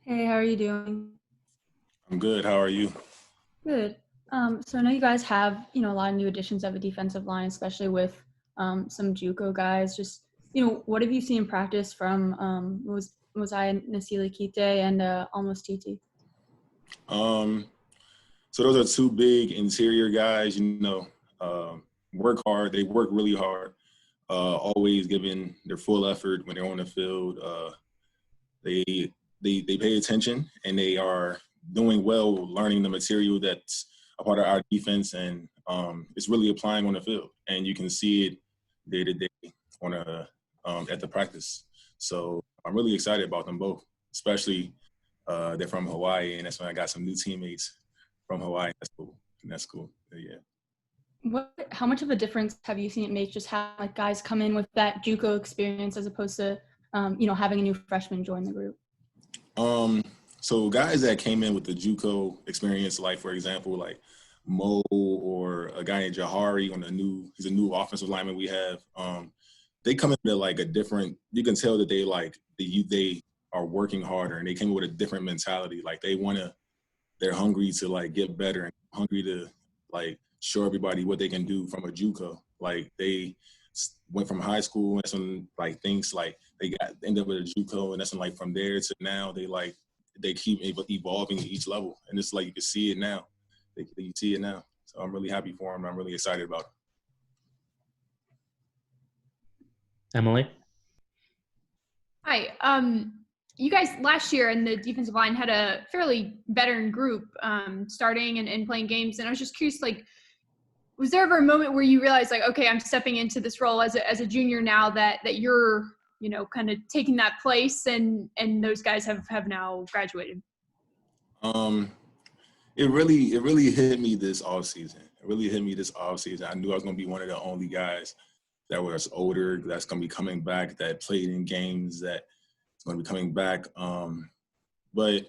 Hey, how are you doing? I'm good. How are you? Good. So I know you guys have, a lot of new additions of a defensive line, especially with some JUCO guys. Just, what have you seen in practice from was I Nasili Kite and Almost TT? Um, so those are two big interior guys. Work hard. They work really hard. Always giving their full effort when they're on the field. They they pay attention and they are doing well, learning the material that's a part of our defense, and it's really applying on the field. And you can see it day to day on at the practice. So I'm really excited about them both, especially they're from Hawaii, and that's when I got some new teammates from Hawaii. That's cool. And that's cool. Yeah. How much of a difference have you seen it make just have like guys come in with that JUCO experience as opposed to, having a new freshman join the group? Um, so guys that came in with the JUCO experience, like for example, like Mo or a guy named Jahari he's a new offensive lineman we have. They come into like a different. You can tell that they are working harder and they came with a different mentality. Like they're hungry to like get better and hungry to like show everybody what they can do from a JUCO. Like they went from high school and that's when like things like they got ended up with a JUCO and that's when like from there to now they keep evolving at each level and it's like you can see it now. You see it now. So I'm really happy for them. I'm really excited about it. Emily? Hi. You guys last year in the defensive line had a fairly veteran group starting and playing games, and I was just curious, like, was there ever a moment where you realized, like, okay, I'm stepping into this role as a junior now that you're, kind of taking that place, and those guys have now graduated? It really hit me this off season. It really hit me this off season. I knew I was gonna be one of the only guys that was older, that's gonna be coming back, that played in games, that is gonna be coming back. But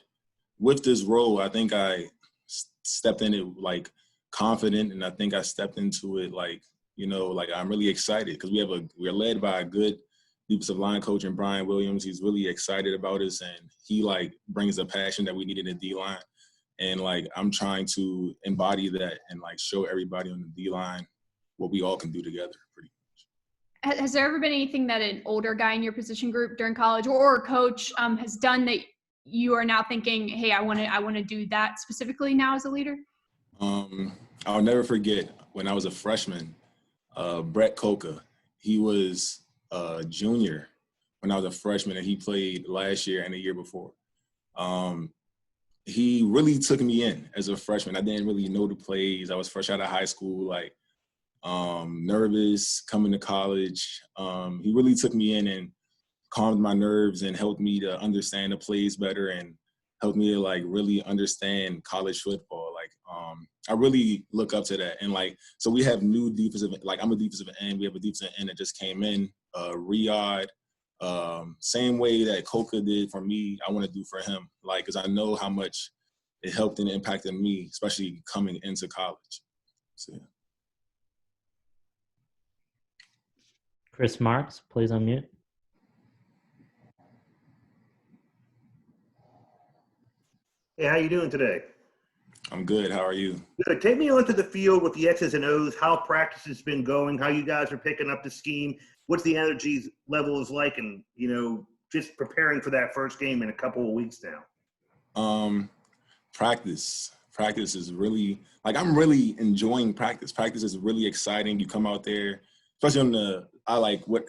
with this role, I think I stepped in it like confident, and I think I stepped into it like like I'm really excited because we're led by a good defensive line coach in Brian Williams. He's really excited about us, and he like brings the passion that we need in the D line. And like I'm trying to embody that and like show everybody on the D line what we all can do together. Pretty. Has there ever been anything that an older guy in your position group during college or a coach has done that you are now thinking, hey, I want to do that specifically now as a leader? I'll never forget when I was a freshman, Brett Coca, he was a junior when I was a freshman and he played last year and the year before. He really took me in as a freshman. I didn't really know the plays. I was fresh out of high school, like nervous coming to college. He really took me in and calmed my nerves and helped me to understand the plays better and helped me to like really understand college football. Like I really look up to that. And like so we have new defensive, like I'm a defensive end. We have a defensive end that just came in, Riyadh. Same way that Coca did for me, I want to do for him. Like, because I know how much it helped and impacted me, especially coming into college. So, yeah. Chris Marks, please unmute. Hey, how you doing today? I'm good. How are you? Good. Take me onto the field with the X's and O's, how practice has been going, how you guys are picking up the scheme, what's the energy level is like, and, just preparing for that first game in a couple of weeks now. Practice is really, like, I'm really enjoying practice. Practice is really exciting. You come out there, especially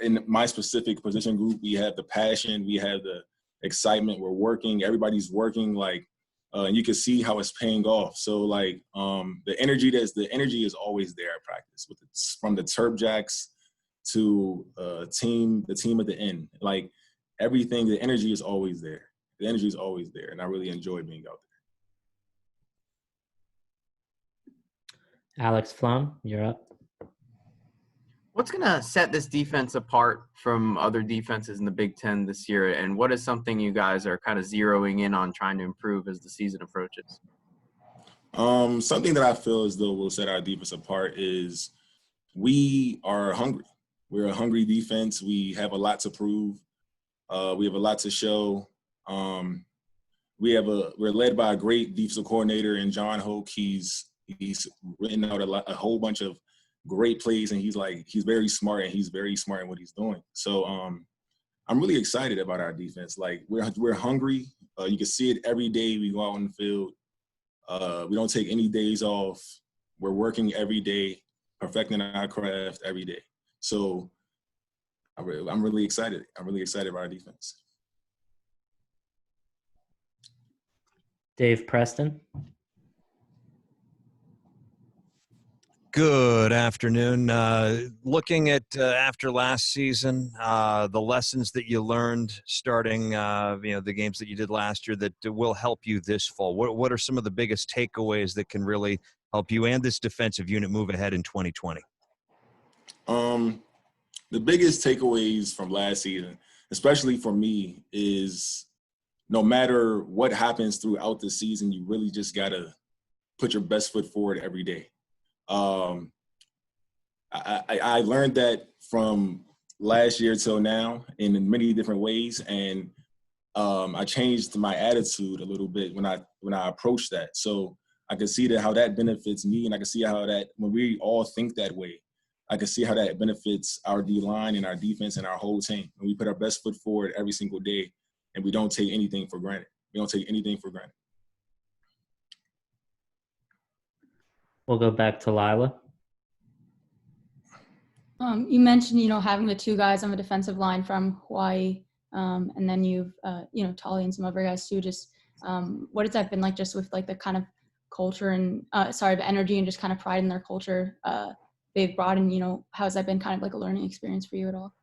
in my specific position group, we have the passion, we have the excitement, we're working, everybody's working, like, and you can see how it's paying off. So like the energy is always there at practice from the Terp Jacks to the team at the end. Like everything, the energy is always there. The energy is always there, and I really enjoy being out there. Alex Flum, you're up. What's going to set this defense apart from other defenses in the Big Ten this year, and what is something you guys are kind of zeroing in on trying to improve as the season approaches? Something that I feel as though will set our defense apart is we are hungry. We're a hungry defense. We have a lot to prove. We have a lot to show. we're led by a great defensive coordinator in John Hoke. He's written out a whole bunch of great plays, and he's very smart, and he's very smart in what he's doing. So I'm really excited about our defense. Like we're hungry. You can see it every day we go out on the field. We don't take any days off. We're working every day, perfecting our craft every day. So I'm really excited. I'm really excited about our defense. Dave Preston. Good afternoon. Looking at after last season, the lessons that you learned starting, the games that you did last year that will help you this fall. What are some of the biggest takeaways that can really help you and this defensive unit move ahead in 2020? The biggest takeaways from last season, especially for me, is no matter what happens throughout the season, you really just gotta put your best foot forward every day. I learned that from last year till now in many different ways, and I changed my attitude a little bit when I approached that. So I can see how that benefits me, and I can see how that when we all think that way, I can see how that benefits our D-line and our defense and our whole team. And we put our best foot forward every single day, and we don't take anything for granted. We don't take anything for granted. We'll go back to Lila. You mentioned, having the two guys on the defensive line from Hawaii, and then you've, Tolly and some other guys too. Just what has that been like, just with like the kind of culture and the energy and just kind of pride in their culture they've brought, and how has that been kind of like a learning experience for you at all?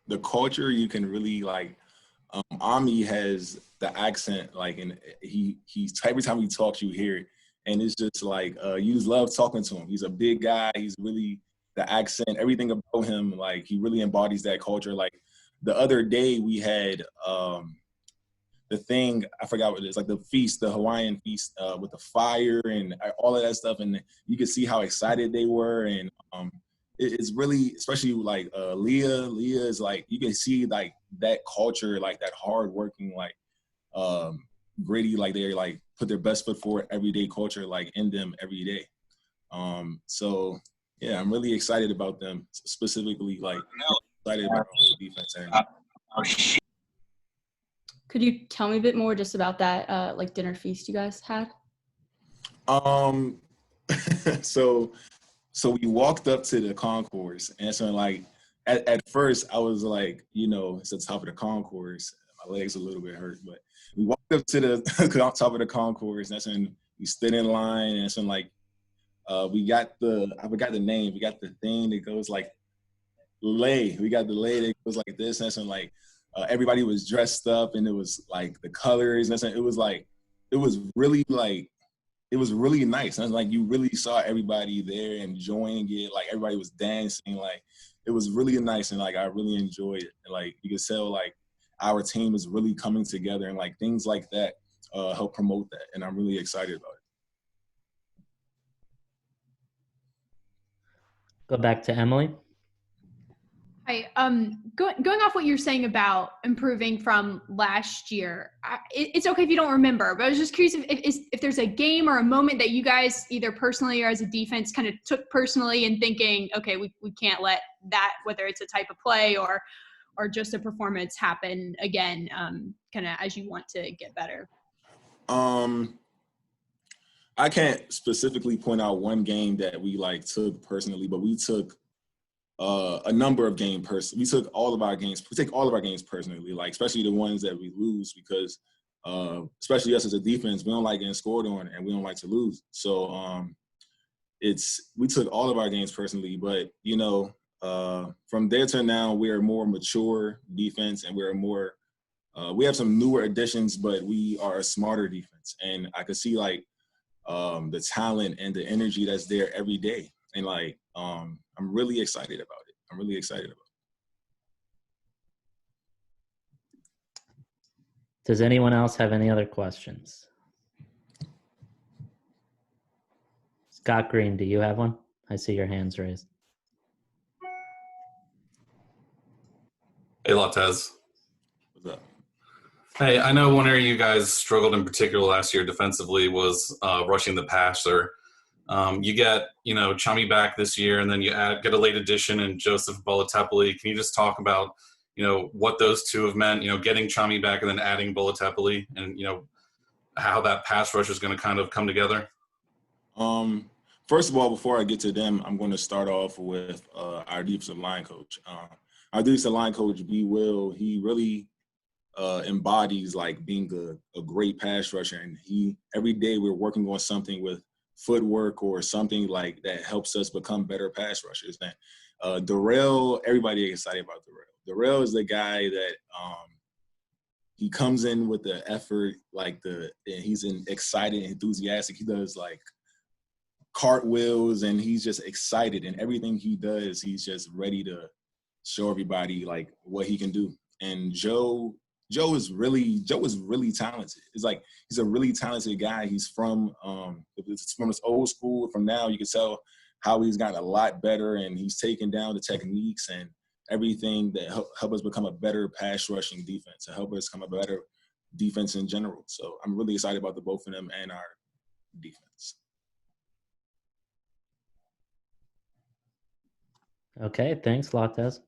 The culture, you can really Ami has the accent, and he's every time he talks, you hear it. And it's just you just love talking to him. He's a big guy. He's really, the accent, everything about him, he really embodies that culture. The other day we had the thing, I forgot what it is, the feast, the Hawaiian feast with the fire and all of that stuff. And you could see how excited they were. And it's really, especially Leah is you can see that culture, that hardworking, gritty, they're put their best foot forward everyday culture in them every day. So yeah, I'm really excited about them, specifically excited about our whole defense. Could you tell me a bit more just about that dinner feast you guys had? So we walked up to the concourse, and so at first I was it's the top of the concourse. My legs a little bit hurt, but we walked up to the top of the concourse, and that's when we stood in line, and that's when we got I forgot the name. We got the thing that goes lei. We got the lei that goes like this, and that's when everybody was dressed up, and it was the colors, and that's when it was really nice. And you really saw everybody there enjoying it. Everybody was dancing. It was really nice, and I really enjoyed it. And you could tell our team is really coming together, and things like that help promote that, and I'm really excited about it. Go back to Emily. Hi. Going off what you're saying about improving from last year, it's okay if you don't remember, but I was just curious if there's a game or a moment that you guys either personally or as a defense kind of took personally and thinking, okay, we can't let that, whether it's a type of play or just a performance, happen again, kind of as you want to get better. I can't specifically point out one game that we took personally, but we took a number of games personally. We took all of our games. We take all of our games personally, especially the ones that we lose, because especially us as a defense, we don't like getting scored on, and we don't like to lose. So we took all of our games personally, but from there to now, we're a more mature defense, and we're more. We have some newer additions, but we are a smarter defense, and I could see the talent and the energy that's there every day, and I'm really excited about it. I'm really excited about it. Does anyone else have any other questions? Scott Green, do you have one? I see your hands raised. Hey, Lawtez. What's up? Hey, I know one area you guys struggled in particular last year defensively was rushing the passer. You get, Chummy back this year, and then you get a late addition in Joseph Bolatepoli. Can you just talk about, what those two have meant, getting Chummy back and then adding Bolatepoli, and, how that pass rush is going to kind of come together? First of all, before I get to them, I'm going to start off with our defensive line coach. Our defensive line coach, he really embodies like being a great pass rusher, and every day we're working on something with footwork or something like that helps us become better pass rushers. And Darrell, everybody is excited about Darrell. Darrell is the guy that he comes in with the effort, and he's excited, enthusiastic. He does like cartwheels, and he's just excited, and everything he does, he's just ready to show everybody like what he can do. And Joe is really talented. It's like he's a really talented guy. He's from his old school. From now, you can tell how he's gotten a lot better, and he's taken down the techniques and everything that help us become a better pass rushing defense and help us become a better defense in general. So I'm really excited about the both of them and our defense. Okay, thanks, Lawtez.